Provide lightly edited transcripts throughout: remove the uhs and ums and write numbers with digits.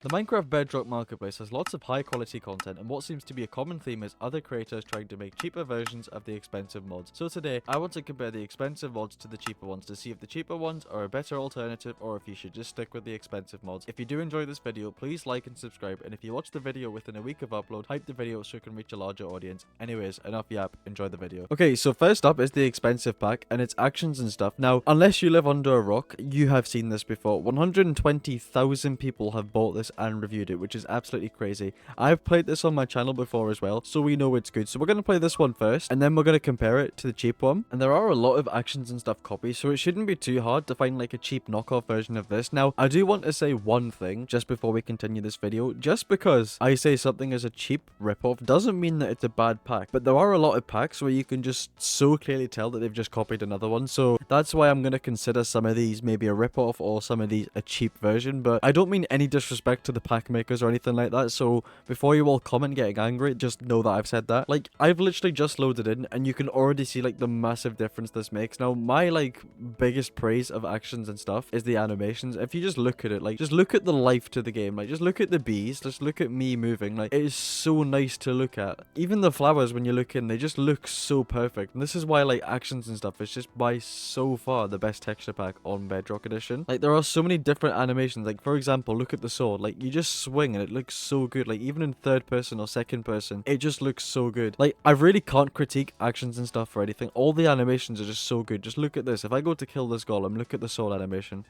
The Minecraft Bedrock Marketplace has lots of high quality content, and what seems to be a common theme is other creators trying to make cheaper versions of the expensive mods. So today, I want to compare the expensive mods to the cheaper ones to see if the cheaper ones are a better alternative or if you should just stick with the expensive mods. If you do enjoy this video, please like and subscribe, and if you watch the video within a week of upload, hype the video so it can reach a larger audience. Anyways, enough yap, enjoy the video. Okay, so first up is the expensive pack, and its actions and stuff. Now, unless you live under a rock, you have seen this before. 120,000 people have bought this and reviewed it, which is absolutely crazy. I've played this on my channel before as well, so we know it's good. So we're going to play this one first, and then we're going to compare it to the cheap one. And there are a lot of actions and stuff copies, so it shouldn't be too hard to find like a cheap knockoff version of this. Now, I do want to say one thing just before we continue this video. Just because I say something is a cheap ripoff doesn't mean that it's a bad pack, but there are a lot of packs where you can just so clearly tell that they've just copied another one. So that's why I'm going to consider some of these maybe a ripoff or some of these a cheap version. But I don't mean any disrespect to the pack makers or anything like that, so before you all comment getting angry, just know that I've said that. Like, I've literally just loaded in and you can already see like the massive difference this makes. Now, my like biggest praise of actions and stuff is the animations. If you just look at it, like just look at the life to the game, like just look at the bees, just look at me moving, like it is so nice to look at. Even the flowers, when you look in, they just look so perfect, and this is why like actions and stuff is just by so far the best texture pack on Bedrock Edition. Like, there are so many different animations. Like, for example, look at the sword, like you just swing and it looks so good. Like, even in third person or second person, it just looks so good. Like, I really can't critique actions and stuff or anything. All the animations are just so good. Just look at this. If I go to kill this golem, look at the sword animation.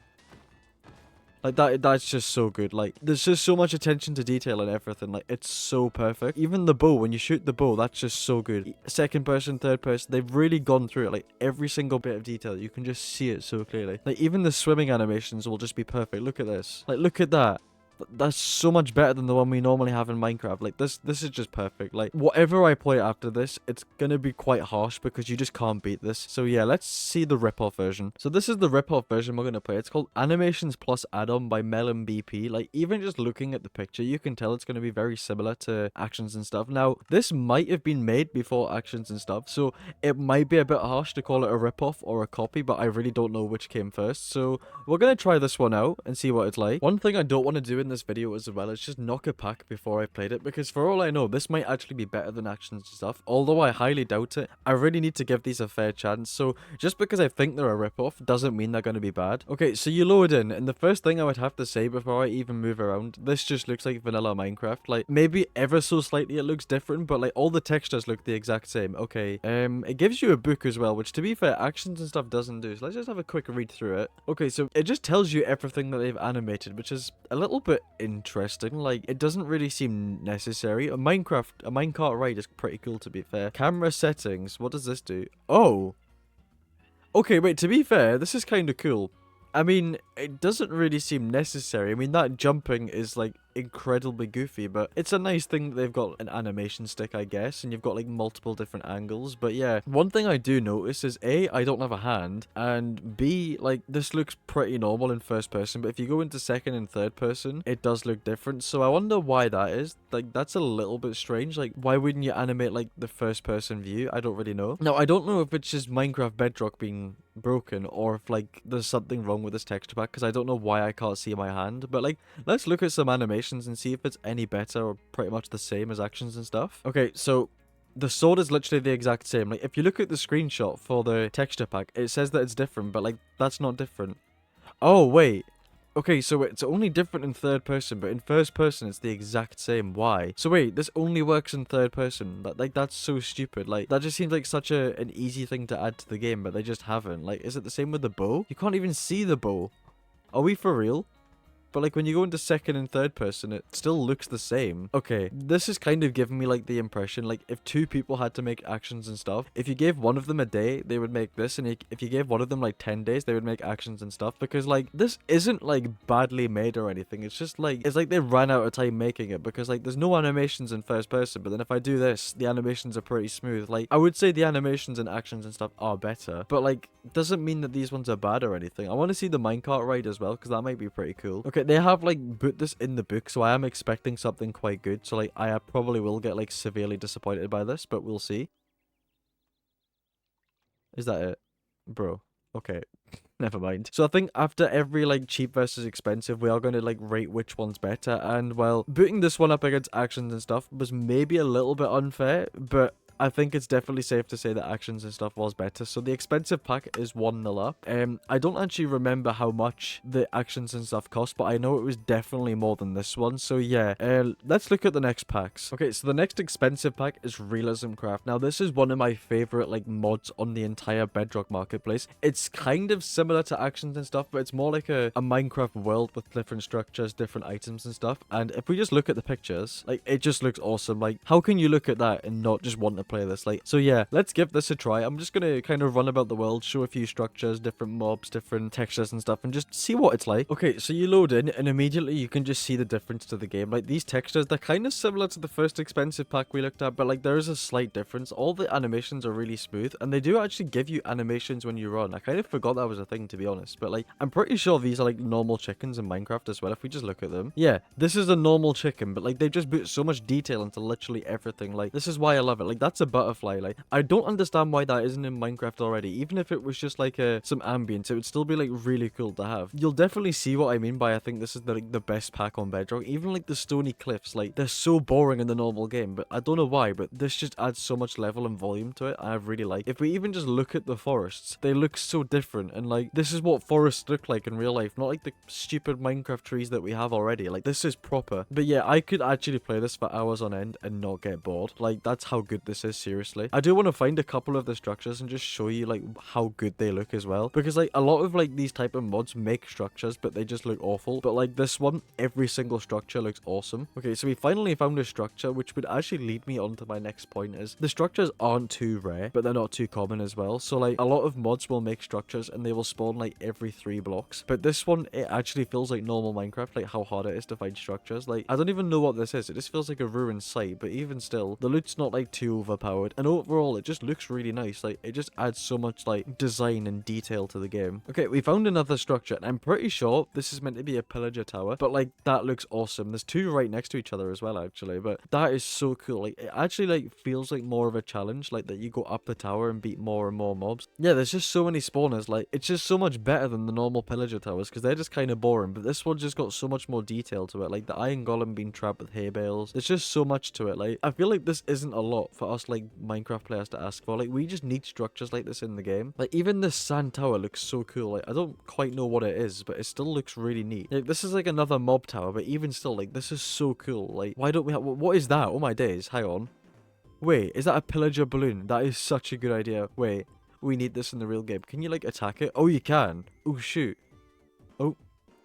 Like, that's just so good. Like, there's just so much attention to detail and everything. Like, it's so perfect. Even the bow, when you shoot the bow, that's just so good. Second person, third person, they've really gone through it. Like, every single bit of detail, you can just see it so clearly. Like, even the swimming animations will just be perfect. Look at this. Like, look at that. That's so much better than the one we normally have in Minecraft. Like, this is just perfect. Like, whatever I play after this, it's gonna be quite harsh because you just can't beat this. So yeah, let's see the rip-off version. So this is the rip-off version we're gonna play. It's called Animations Plus Add-on by Melon BP. Like, even just looking at the picture, you can tell it's gonna be very similar to actions and stuff. Now, this might have been made before actions and stuff, so it might be a bit harsh to call it a rip-off or a copy, but I really don't know which came first. So we're gonna try this one out and see what it's like. One thing I don't want to do in this video as well is just knock a pack before I played it, because for all I know, this might actually be better than actions and stuff. Although I highly doubt it, I really need to give these a fair chance. So just because I think they're a ripoff doesn't mean they're going to be bad. Okay, so you load in, and the first thing I would have to say before I even move around, this just looks like vanilla Minecraft. Like, maybe ever so slightly it looks different, but like all the textures look the exact same. Okay, it gives you a book as well, which to be fair, actions and stuff doesn't do. So let's just have a quick read through it. Okay, so it just tells you everything that they've animated, which is a little bit interesting. Like, it doesn't really seem necessary. A minecart ride is pretty cool, to be fair. Camera settings, what does this do? Oh, okay, wait, to be fair, this is kind of cool. I mean, it doesn't really seem necessary. I mean, that jumping is like incredibly goofy, but it's a nice thing that they've got an animation stick, I guess, and you've got like multiple different angles. But yeah, one thing I do notice is A, I don't have a hand, and B, like, this looks pretty normal in first person, but if you go into second and third person, it does look different. So I wonder why that is. Like, that's a little bit strange. Like, why wouldn't you animate like the first person view? I don't really know. Now, I don't know if it's just Minecraft Bedrock being broken or if like there's something wrong with this texture pack, because I don't know why I can't see my hand. But like, let's look at some animations and see if it's any better or pretty much the same as actions and stuff. Okay, so the sword is literally the exact same. Like, if you look at the screenshot for the texture pack, it says that it's different, but like, that's not different. Oh wait, okay, so it's only different in third person, but in first person it's the exact same. Why? So wait, this only works in third person. That's so stupid. Like, that just seems like such an easy thing to add to the game, but they just haven't. Like, is it the same with the bow? You can't even see the bow. Are we for real? But like, when you go into second and third person, it still looks the same. Okay, this is kind of giving me like the impression, like, if two people had to make actions and stuff, if you gave one of them a day, they would make this, and if you gave one of them like 10 days, they would make actions and stuff. Because like, this isn't like badly made or anything. It's just like, it's like they ran out of time making it, because like, there's no animations in first person, but then if I do this, the animations are pretty smooth. Like, I would say the animations and actions and stuff are better, but like, doesn't mean that these ones are bad or anything. I want to see the minecart ride as well, because that might be pretty cool. Okay, they have like put this in the book, so I am expecting something quite good. So like, I probably will get like severely disappointed by this, but we'll see. Is that it? Bro. Okay. Never mind. So I think after every like cheap versus expensive, we are going to like rate which one's better. And well, booting this one up against actions and stuff was maybe a little bit unfair, but I think it's definitely safe to say that actions and stuff was better. So the expensive pack is 1-0 up. I don't actually remember how much the actions and stuff cost, but I know it was definitely more than this one. So yeah, let's look at the next packs. Okay, so the next expensive pack is Realism Craft. Now this is one of my favorite like mods on the entire Bedrock marketplace. It's kind of similar to actions and stuff, but it's more like a Minecraft world with different structures, different items and stuff. And if we just look at the pictures, like it just looks awesome. Like how can you look at that and not just want to play this? Like, so yeah, let's give this a try. I'm just gonna kind of run about the world, show a few structures, different mobs, different textures and stuff, and just see what it's like. Okay, so you load in and immediately you can just see the difference to the game. Like these textures, they're kind of similar to the first expensive pack we looked at, but like there is a slight difference. All the animations are really smooth, and they do actually give you animations when you run. I kind of forgot that was a thing, to be honest, but like I'm pretty sure these are like normal chickens in Minecraft as well. If we just look at them, yeah, this is a normal chicken, but like they just put so much detail into literally everything. Like this is why I love it. Like that's a butterfly. Like I don't understand why that isn't in Minecraft already. Even if it was just like some ambience, it would still be like really cool to have. You'll definitely see what I mean by I think this is the best pack on Bedrock. Even like the stony cliffs, like they're so boring in the normal game, but I don't know why, but this just adds so much level and volume to it. I really like. If we even just look at the forests, they look so different, and like this is what forests look like in real life, not like the stupid Minecraft trees that we have already. Like this is proper. But yeah, I could actually play this for hours on end and not get bored. Like that's how good this is, seriously. I do want to find a couple of the structures and just show you like how good they look as well, because like a lot of like these type of mods make structures but they just look awful, but like this one, every single structure looks awesome. Okay, so we finally found a structure, which would actually lead me on to my next point. Is the structures aren't too rare, but they're not too common as well. So like a lot of mods will make structures and they will spawn like every 3 blocks, but this one, it actually feels like normal Minecraft, like how hard it is to find structures. Like I don't even know what this is, it just feels like a ruined site, but even still the loot's not like too overpowered, and overall it just looks really nice. Like it just adds so much like design and detail to the game. Okay, we found another structure, and I'm pretty sure this is meant to be a pillager tower, but like that looks awesome. There's 2 right next to each other as well actually, but that is so cool. Like it actually like feels like more of a challenge, like that you go up the tower and beat more and more mobs. Yeah, there's just so many spawners. Like it's just so much better than the normal pillager towers, because they're just kind of boring, but this one just got so much more detail to it. Like the iron golem being trapped with hay bales, there's just so much to it. Like I feel like this isn't a lot for us like Minecraft players to ask for. Like we just need structures like this in the game. Like even this sand tower looks so cool. Like I don't quite know what it is, but it still looks really neat. Like this is like another mob tower, but even still, like this is so cool. Like why don't we have, what is that? Oh my days, hang on. Wait, is that a pillager balloon? That is such a good idea. Wait, we need this in the real game. Can you like attack it? Oh, you can. Oh shoot. Oh.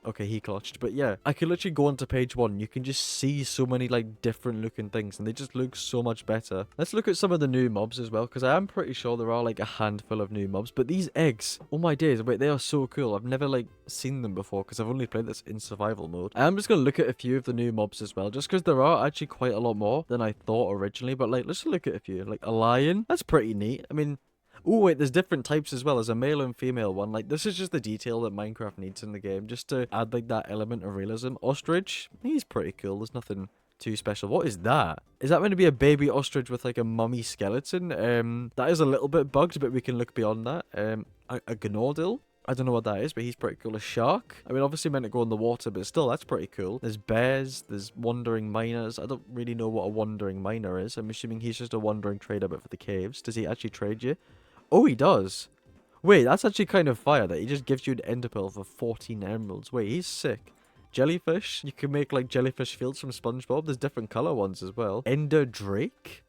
Okay, he clutched. But yeah, I could literally go onto page 1. You can just see so many like different looking things, and they just look so much better. Let's look at some of the new mobs as well, because I am pretty sure there are like a handful of new mobs. But these eggs, oh my days, wait, they are so cool. I've never like seen them before, because I've only played this in survival mode. I am just going to look at a few of the new mobs as well, just because there are actually quite a lot more than I thought originally. But like, let's look at a few. Like a lion, that's pretty neat. I mean, oh wait, there's different types as well. There's a male and female one. Like this is just the detail that Minecraft needs in the game, just to add like that element of realism. Ostrich, he's pretty cool. There's nothing too special. What is that? Is that meant to be a baby ostrich with like a mummy skeleton? That is a little bit bugged, but we can look beyond that. A gnordil? I don't know what that is, but he's pretty cool. A shark? I mean, obviously meant to go in the water, but still, that's pretty cool. There's bears, there's wandering miners. I don't really know what a wandering miner is. I'm assuming he's just a wandering trader, but for the caves. Does he actually trade you? Oh, he does. Wait, that's actually kind of fire that he just gives you an ender pearl for 14 emeralds. Wait, he's sick. Jellyfish. You can make like jellyfish fields from SpongeBob. There's different color ones as well. Ender drake.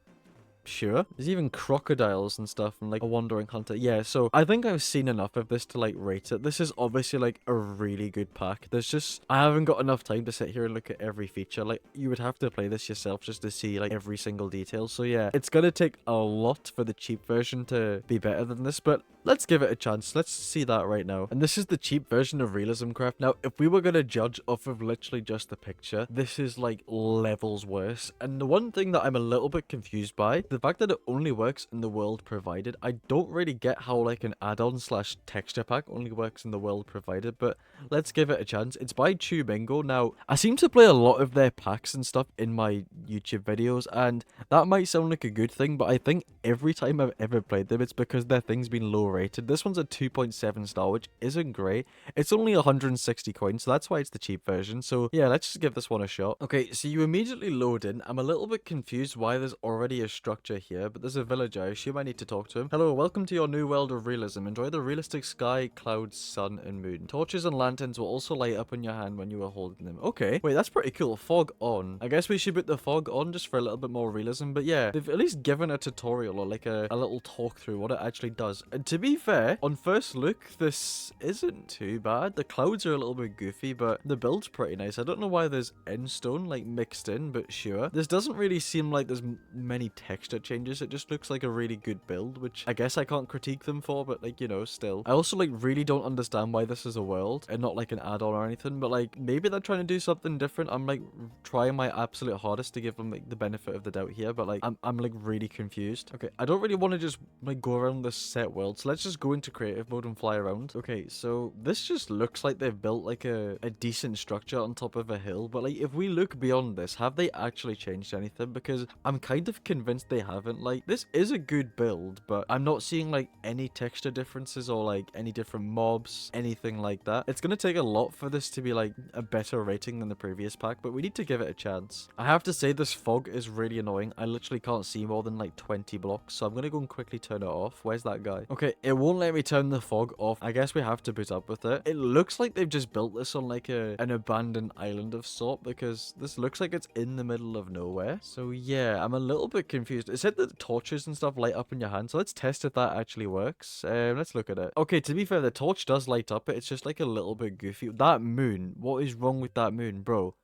Sure. There's even crocodiles and stuff and like a wandering hunter. Yeah, so I think I've seen enough of this to like rate it. This is obviously like a really good pack. There's just, I haven't got enough time to sit here and look at every feature. Like you would have to play this yourself just to see like every single detail. So yeah, it's gonna take a lot for the cheap version to be better than this, but let's give it a chance. Let's see that right now. And this is the cheap version of Realism Craft. Now, if we were going to judge off of literally just the picture, this is like levels worse. And the one thing that I'm a little bit confused by, the fact that it only works in the world provided, I don't really get how like an add-on slash texture pack only works in the world provided, but let's give it a chance. It's by Bingo. Now, I seem to play a lot of their packs and stuff in my YouTube videos, and that might sound like a good thing, but I think every time I've ever played them, it's because their thing's been low rated. This one's a 2.7 star, which isn't great. It's only 160 coins, so that's why it's the cheap version. So yeah, let's just give this one a shot. Okay, so you immediately load in. I'm a little bit confused why there's already a structure here, but there's a villager. I assume I need to talk to him. Hello, welcome to your new world of realism. Enjoy the realistic sky, clouds, sun, and moon. Torches and lanterns will also light up in your hand when you are holding them. Okay, wait, that's pretty cool. Fog on. I guess we should put the fog on just for a little bit more realism, but yeah, they've at least given a tutorial or like a little talk through what it actually does. And to be fair, on first look, this isn't too bad. The clouds are a little bit goofy, but the build's pretty nice. I don't know why there's endstone like mixed in, but sure. This doesn't really seem like there's many texture changes. It just looks like a really good build, which I guess I can't critique them for, but like, you know, still. I also like really don't understand why this is a world and not like an add-on or anything, but like maybe they're trying to do something different. I'm like trying my absolute hardest to give them like the benefit of the doubt here, but like I'm like really confused. Okay, I don't really want to just like go around this set world, so let's just go into creative mode and fly around. Okay, so this just looks like they've built like a decent structure on top of a hill, but like if we look beyond this, have they actually changed anything? Because I'm kind of convinced they haven't. Like, this is a good build, but I'm not seeing like any texture differences or like any different mobs, anything like that. It's gonna take a lot for this to be like a better rating than the previous pack, but we need to give it a chance. I have to say this fog is really annoying. I literally can't see more than like 20 blocks, so I'm gonna go and quickly turn it off. Where's that guy? Okay, it won't let me turn the fog off. I guess we have to put up with it. It looks like they've just built this on like an abandoned island of sort, because this looks like it's in the middle of nowhere. So yeah, I'm a little bit confused. It said that torches and stuff light up in your hand, so let's test if that actually works. Let's look at it. Okay, to be fair, the torch does light up. It's just like a little bit goofy. That moon, what is wrong with that moon, bro?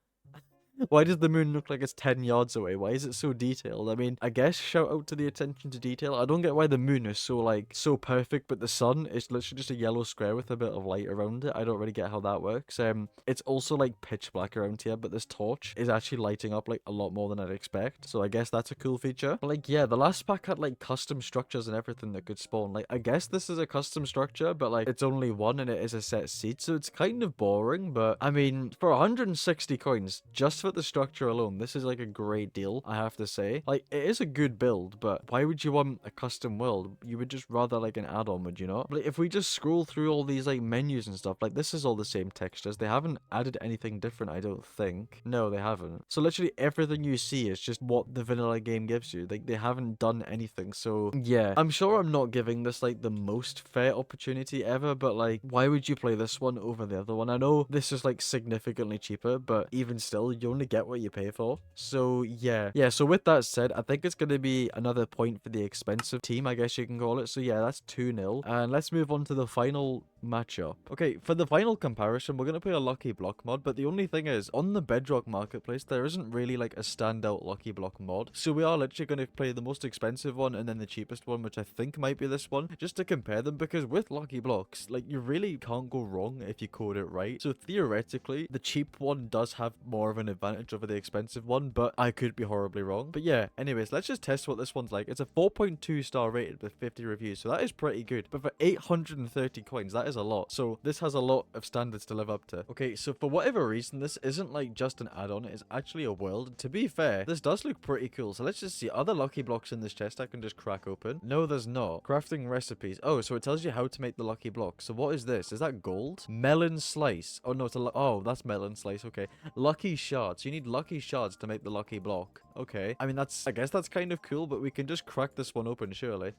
Why does the moon look like it's 10 yards away? Why is it so detailed? I mean, I guess shout out to the attention to detail. I don't get why the moon is so, like, so perfect, but the sun is literally just a yellow square with a bit of light around it. I don't really get how that works. It's also, like, pitch black around here, but this torch is actually lighting up, like, a lot more than I'd expect. So I guess that's a cool feature. But, like, yeah, the last pack had, like, custom structures and everything that could spawn. Like, I guess this is a custom structure, but, like, it's only one and it is a set seed, so it's kind of boring. But, I mean, for 160 coins, just for the structure alone, this is like a great deal, I have to say. Like, it is a good build, but why would you want a custom world? You would just rather like an add-on, would you not? Like, if we just scroll through all these like menus and stuff, like this is all the same textures. They haven't added anything different, I don't think. No, they haven't. So literally everything you see is just what the vanilla game gives you. Like, they haven't done anything. So yeah, I'm sure I'm not giving this like the most fair opportunity ever, but like, why would you play this one over the other one? I know this is like significantly cheaper, but even still, you only get what you pay for. So yeah, so with that said, I think it's going to be another point for the expensive team, I guess you can call it. So yeah, that's 2-0, and let's move on to the final matchup. Okay, for the final comparison, we're going to play a lucky block mod, but the only thing is, on the Bedrock marketplace, there isn't really like a standout lucky block mod, so we are literally going to play the most expensive one and then the cheapest one, which I think might be this one, just to compare them, because with lucky blocks, like, you really can't go wrong if you code it right. So theoretically, the cheap one does have more of an advantage over the expensive one, but I could be horribly wrong. But yeah, anyways, let's just test what this one's like. It's a 4.2 star rated with 50 reviews, so that is pretty good, but for 830 coins, that is a lot. So this has a lot of standards to live up to. Okay, so for whatever reason, this isn't like just an add-on, it is actually a world. To be fair, this does look pretty cool, so let's just see. Are there lucky blocks in this chest I can just crack open? No, there's not. Crafting recipes. Oh, so it tells you how to make the lucky block. So what is this? Is that gold? Melon slice. Oh no, it's a oh, that's melon slice. Okay, lucky shards. You need lucky shards to make the lucky block. Okay, I mean, I guess that's kind of cool, but we can just crack this one open, surely.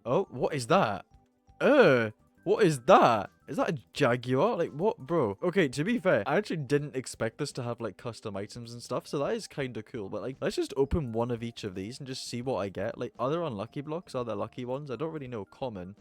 Oh, what is that? What is that? Is that a jaguar? Like, what, bro? Okay, to be fair, I actually didn't expect this to have, like, custom items and stuff, so that is kind of cool. But, like, let's just open one of each of these and just see what I get. Like, are there unlucky blocks? Are there lucky ones? I don't really know. Common.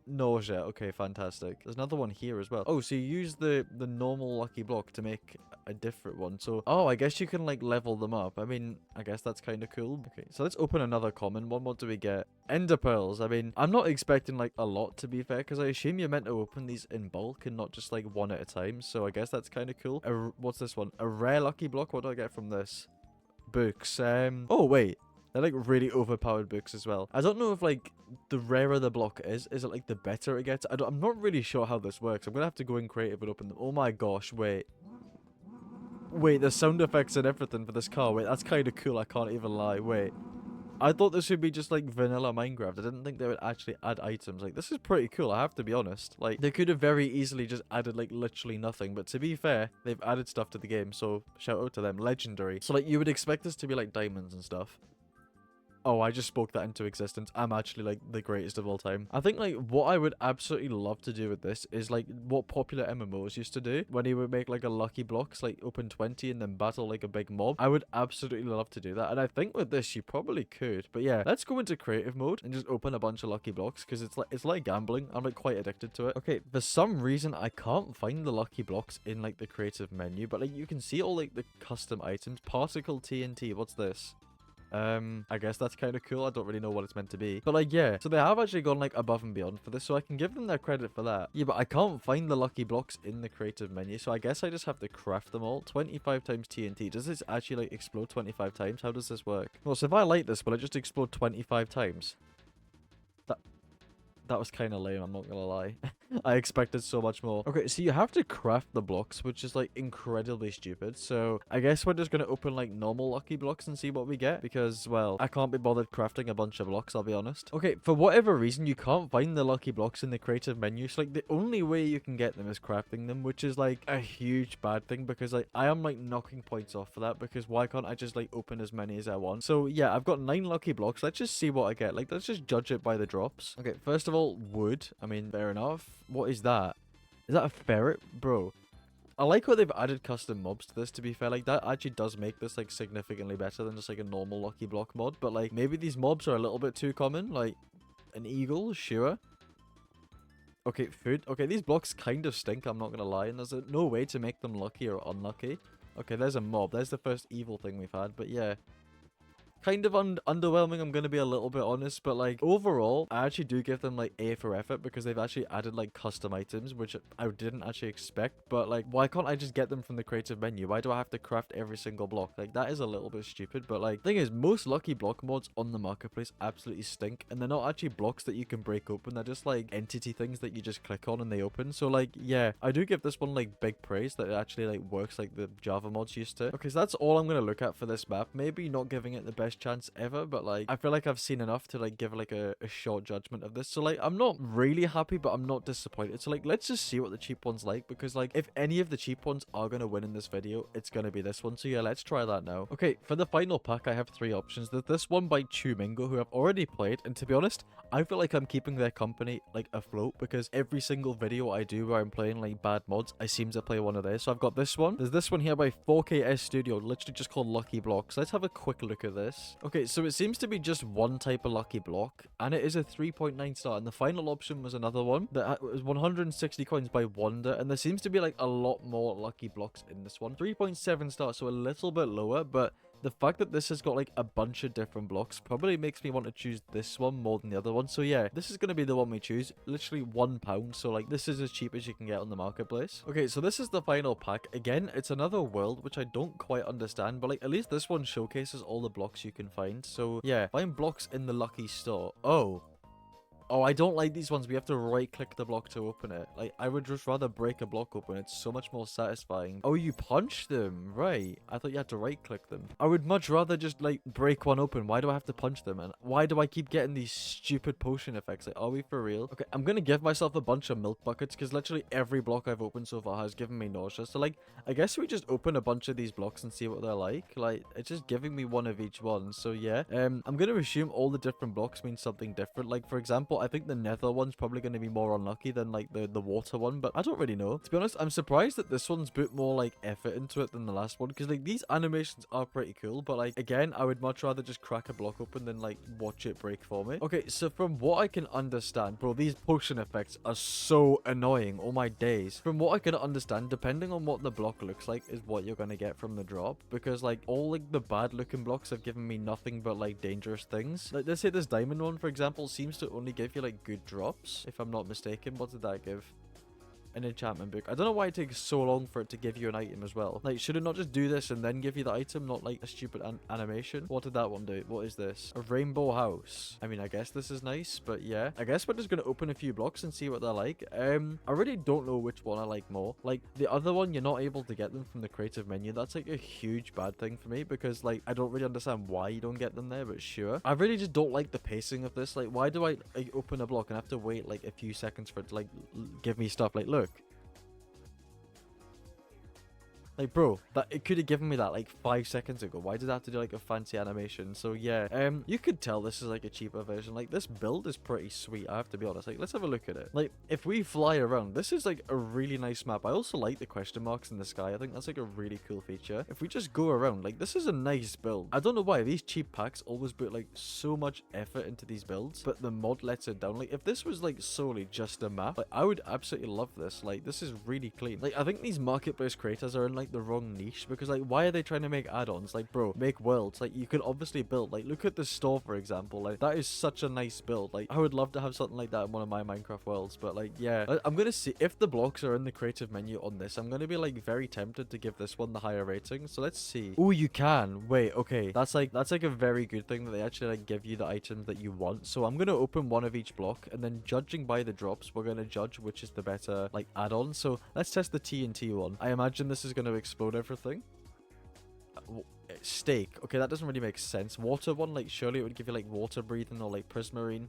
Nausea. Okay, fantastic. There's another one here as well. Oh, so you use the normal lucky block to make a different one. So, oh, I guess you can like level them up. I mean, I guess that's kind of cool. Okay, so let's open another common one. What do we get? Ender pearls. I mean, I'm not expecting like a lot, to be fair, because I assume you're meant to open these in bulk and not just like one at a time. So I guess that's kind of cool. What's this one? A rare lucky block. What do I get from this? Books. Oh, wait. They're like really overpowered books as well. I don't know if like the rarer the block is it like the better it gets? I'm not really sure how this works. I'm gonna have to go in creative and open them. Oh my gosh, wait. Wait, the sound effects and everything for this car. Wait, that's kind of cool. I can't even lie. Wait. I thought this would be just like vanilla Minecraft. I didn't think they would actually add items. Like, this is pretty cool, I have to be honest. Like, they could have very easily just added like literally nothing. But to be fair, they've added stuff to the game. So shout out to them. Legendary. So like, you would expect this to be like diamonds and stuff. Oh, I just spoke that into existence. I'm actually like the greatest of all time. I think like what I would absolutely love to do with this is like what popular MMOs used to do when you would make like a lucky blocks, like open 20 and then battle like a big mob. I would absolutely love to do that. And I think with this you probably could. But yeah, let's go into creative mode and just open a bunch of lucky blocks because it's like gambling. I'm like quite addicted to it. Okay, for some reason I can't find the lucky blocks in like the creative menu, but like you can see all like the custom items. Particle TNT, what's this? I guess that's kind of cool. I don't really know what it's meant to be. But like, yeah. So they have actually gone like above and beyond for this. So I can give them their credit for that. Yeah, but I can't find the lucky blocks in the creative menu. So I guess I just have to craft them all. 25 times TNT. Does this actually like explode 25 times? How does this work? Well, so if I light this, will it just explode 25 times? That was kind of lame, I'm not gonna lie. I expected so much more. Okay, so you have to craft the blocks, which is like incredibly stupid. So I guess we're just gonna open like normal lucky blocks and see what we get. Because, well, I can't be bothered crafting a bunch of blocks, I'll be honest. Okay, for whatever reason, you can't find the lucky blocks in the creative menu. So like the only way you can get them is crafting them, which is like a huge bad thing. Because like I am like knocking points off for that. Because why can't I just like open as many as I want? So yeah, I've got 9 lucky blocks. Let's just see what I get. Like, let's just judge it by the drops. Okay, first of all, wood. I mean, fair enough. What is that? Is that a ferret? Bro, I like how they've added custom mobs to this, to be fair. Like, that actually does make this like significantly better than just like a normal lucky block mod. But like, maybe these mobs are a little bit too common. Like an eagle, sure. Okay, food. Okay, these blocks kind of stink, I'm not gonna lie, and there's no way to make them lucky or unlucky. Okay, there's a mob. There's the first evil thing we've had. But yeah, kind of underwhelming, I'm gonna be a little bit honest, but like overall I actually do give them like A for effort because they've actually added like custom items, which I didn't actually expect. But like, why can't I just get them from the creative menu? Why do I have to craft every single block? Like, that is a little bit stupid. But like, thing is, most lucky block mods on the marketplace absolutely stink, and they're not actually blocks that you can break open. They're just like entity things that you just click on and they open. So like, yeah, I do give this one like big praise that it actually like works like the Java mods used to. Okay, so that's all I'm gonna look at for this map. Maybe not giving it the best chance ever, but like, I feel like I've seen enough to like give like a short judgment of this. So like, I'm not really happy, but I'm not disappointed. So like, let's just see what the cheap one's like, because like, if any of the cheap ones are gonna win in this video, it's gonna be this one. So yeah, let's try that now. Okay, for the final pack, I have 3 options. There's this one by Chumingo, who I've already played, and to be honest, I feel like I'm keeping their company like afloat, because every single video I do where I'm playing like bad mods, I seem to play one of theirs. So I've got this one. There's this one here by 4KS Studio, literally just called Lucky Blocks. Let's have a quick look at this. Okay, so it seems to be just one type of lucky block, and it is a 3.9 star, and the final option was another one that was 160 coins by Wonder, and there seems to be like a lot more lucky blocks in this one. 3.7 stars, so a little bit lower, but the fact that this has got like a bunch of different blocks probably makes me want to choose this one more than the other one. So yeah, this is going to be the one we choose. Literally £1. So like, this is as cheap as you can get on the marketplace. Okay, so this is the final pack. Again, it's another world, which I don't quite understand, but like, at least this one showcases all the blocks you can find. So yeah, find blocks in the lucky store. Oh, I don't like these ones. We have to right-click the block to open it. Like, I would just rather break a block open. It's so much more satisfying. Oh, you punch them. Right. I thought you had to right-click them. I would much rather just, like, break one open. Why do I have to punch them? And why do I keep getting these stupid potion effects? Like, are we for real? Okay, I'm gonna give myself a bunch of milk buckets because literally every block I've opened so far has given me nausea. So, like, I guess we just open a bunch of these blocks and see what they're like. Like, it's just giving me one of each one. So, yeah. I'm gonna assume all the different blocks mean something different. Like, for example, I think the nether one's probably going to be more unlucky than like the water one, but I don't really know. To be honest, I'm surprised that this one's put more like effort into it than the last one, because like these animations are pretty cool, but like, again, I would much rather just crack a block open than like watch it break for me. Okay, so from what I can understand, bro, these potion effects are so annoying. Oh my days. From what I can understand, depending on what the block looks like is what you're going to get from the drop, because like all like the bad looking blocks have given me nothing but like dangerous things. Like, let's say this diamond one, for example, seems to only give you like good drops, if I'm not mistaken. What did that give? an enchantment book. I don't know why it takes so long for it to give you an item as well. Like, should it not just do this and then give you the item, not like a stupid animation? What did that one do? What is this? A rainbow house. I mean, I guess this is nice, but yeah. I guess we're just gonna open a few blocks and see what they're like. I really don't know which one I like more. Like, the other one, you're not able to get them from the creative menu. That's like a huge bad thing for me because, like, I don't really understand why you don't get them there, but sure. I really just don't like the pacing of this. Like, why do I like, open a block and have to wait like a few seconds for it to like give me stuff? Like, look. Like, bro, that it could have given me that like 5 seconds ago. Why did I have to do like a fancy animation? So yeah, you could tell this is like a cheaper version. Like, this build is pretty sweet, I have to be honest. Like, let's have a look at it. Like, if we fly around, this is like a really nice map. I also like the question marks in the sky. I think that's like a really cool feature. If we just go around, like, this is a nice build. I don't know why these cheap packs always put like so much effort into these builds, but the mod lets it down. Like, if this was like solely just a map, like, I would absolutely love this. Like, this is really clean. Like, I think these marketplace creators are in like the wrong niche because, like, why are they trying to make add-ons? Like, bro, make worlds. Like, you could obviously build, like, look at the store, for example. Like, that is such a nice build. Like, I would love to have something like that in one of my Minecraft worlds, but like, yeah, I'm gonna see if the blocks are in the creative menu on this. I'm gonna be like very tempted to give this one the higher rating, so let's see. Oh, you can wait. Okay, that's like a very good thing that they actually like give you the items that you want. So I'm gonna open one of each block, and then judging by the drops, we're gonna judge which is the better like add-on. So let's test the TNT one. I imagine this is gonna explode everything. Steak. Okay, that doesn't really make sense. Water one, like, surely it would give you like water breathing or like prismarine.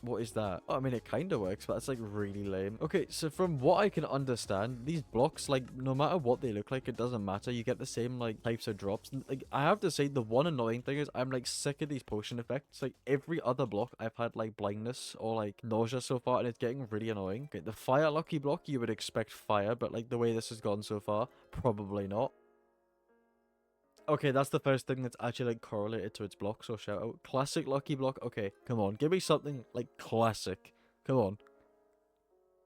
What is that? Oh, I mean, it kind of works, but that's like really lame. Okay, so from what I can understand, these blocks, like, no matter what they look like, it doesn't matter. You get the same like types of drops. Like, I have to say, the one annoying thing is I'm like sick of these potion effects. Like, every other block I've had like blindness or like nausea so far, and it's getting really annoying. Okay, the fire lucky block, you would expect fire, but like the way this has gone so far, probably not. Okay, that's the first thing that's actually like correlated to its block, so shout out. Classic lucky block. Okay, come on. Give me something like classic. Come on.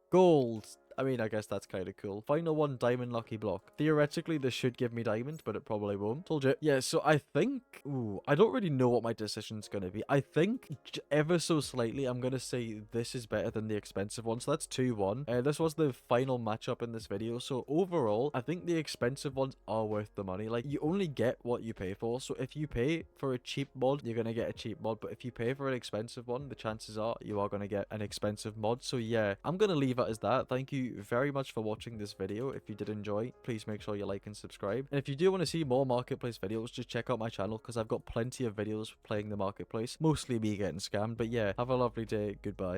Gold. I mean, I guess that's kind of cool. Final one, diamond lucky block. Theoretically, this should give me diamond, but it probably won't. Told you. Yeah, so I think... Ooh, I don't really know what my decision's going to be. I think, ever so slightly, I'm going to say this is better than the expensive one. So that's 2-1. This was the final matchup in this video. So overall, I think the expensive ones are worth the money. Like, you only get what you pay for. So if you pay for a cheap mod, you're going to get a cheap mod. But if you pay for an expensive one, the chances are you are going to get an expensive mod. So yeah, I'm going to leave it as that. Thank you very much for watching this video. If you did enjoy, please make sure you like and subscribe. And if you do want to see more marketplace videos, just check out my channel because I've got plenty of videos playing the marketplace. Mostly me getting scammed. But yeah, have a lovely day. Goodbye.